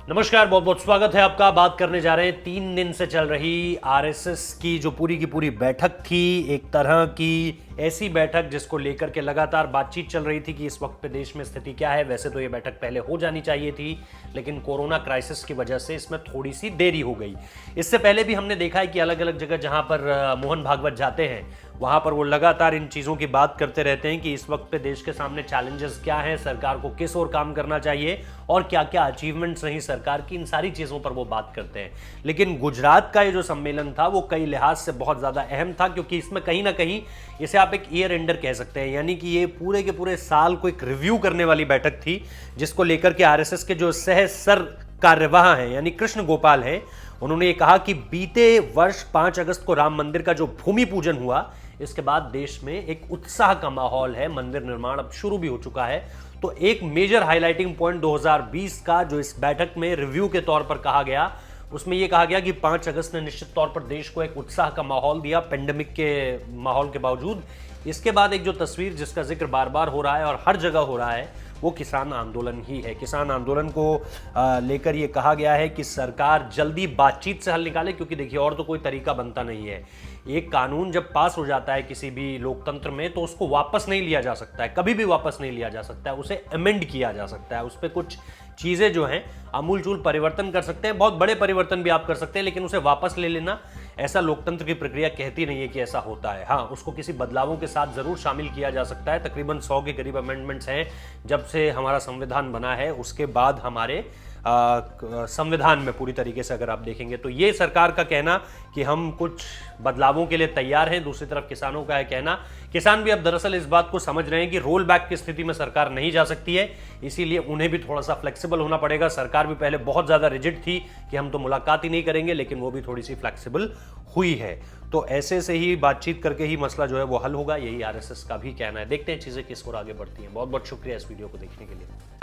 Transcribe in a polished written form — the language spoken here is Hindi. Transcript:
नमस्कार, बहुत बहुत स्वागत है आपका। बात करने जा रहे हैं 3 दिन से चल रही आरएसएस की जो पूरी की पूरी बैठक थी, एक तरह की ऐसी बैठक जिसको लेकर के लगातार बातचीत चल रही थी कि इस वक्त पे देश में स्थिति क्या है। वैसे तो ये बैठक पहले हो जानी चाहिए थी, लेकिन कोरोना क्राइसिस की वजह से इसमें थोड़ी सी देरी हो गई। इससे पहले भी हमने देखा है कि अलग अलग जगह जहां पर मोहन भागवत जाते हैं वहां पर वो लगातार इन चीज़ों की बात करते रहते हैं कि इस वक्त पे देश के सामने चैलेंजेस क्या हैं, सरकार को किस ओर काम करना चाहिए और क्या क्या अचीवमेंट्स रही सरकार की, इन सारी चीज़ों पर वो बात करते हैं। लेकिन गुजरात का ये जो सम्मेलन था वो कई लिहाज से बहुत ज़्यादा अहम था, क्योंकि इसमें कहीं ना कहीं इसे आप एक ईयर एंडर कह सकते हैं, यानी कि ये पूरे के पूरे साल को एक रिव्यू करने वाली बैठक थी, जिसको लेकर के आरएसएस के जो सह सर कार्यवाह हैं यानी कृष्ण गोपाल हैं, उन्होंने ये कहा कि बीते वर्ष 5 अगस्त को राम मंदिर का जो भूमि पूजन हुआ, इसके बाद देश में एक उत्साह का माहौल है, मंदिर निर्माण अब शुरू भी हो चुका है। तो एक मेजर हाईलाइटिंग पॉइंट 2020 का जो इस बैठक में रिव्यू के तौर पर कहा गया, उसमें यह कहा गया कि 5 अगस्त ने निश्चित तौर पर देश को एक उत्साह का माहौल दिया पेंडेमिक के माहौल के बावजूद। इसके बाद एक जो तस्वीर जिसका जिक्र बार बार हो रहा है और हर जगह हो रहा है, वो किसान आंदोलन ही है। किसान आंदोलन को लेकर ये कहा गया है कि सरकार जल्दी बातचीत से हल निकाले, क्योंकि देखिए और तो कोई तरीका बनता नहीं है। एक कानून जब पास हो जाता है किसी भी लोकतंत्र में तो उसको वापस नहीं लिया जा सकता है, कभी भी वापस नहीं लिया जा सकता है, उसे अमेंड किया जा सकता है, उस पर कुछ चीज़ें जो हैं आमूलचूल परिवर्तन कर सकते हैं, बहुत बड़े परिवर्तन भी आप कर सकते हैं, लेकिन उसे वापस ले लेना ऐसा लोकतंत्र की प्रक्रिया कहती नहीं है कि ऐसा होता है। हाँ, उसको किसी बदलावों के साथ जरूर शामिल किया जा सकता है। तकरीबन 100 के करीब अमेंडमेंट्स हैं जब से हमारा संविधान बना है, उसके बाद हमारे संविधान में पूरी तरीके से अगर आप देखेंगे तो ये सरकार का कहना कि हम कुछ बदलावों के लिए तैयार हैं। दूसरी तरफ किसानों का है कहना, किसान भी अब दरअसल इस बात को समझ रहे हैं कि रोल बैक की स्थिति में सरकार नहीं जा सकती है, इसीलिए उन्हें भी थोड़ा सा फ्लेक्सिबल होना पड़ेगा। सरकार भी पहले बहुत ज़्यादा रिजिड थी कि हम तो मुलाकात ही नहीं करेंगे, लेकिन वो भी थोड़ी सी फ्लेक्सिबल हुई है। तो ऐसे से ही बातचीत करके ही मसला जो है वो हल होगा, यही आरएसएस का भी कहना है। देखते हैं चीज़ें किस ओर आगे बढ़ती हैं। बहुत बहुत शुक्रिया इस वीडियो को देखने के लिए।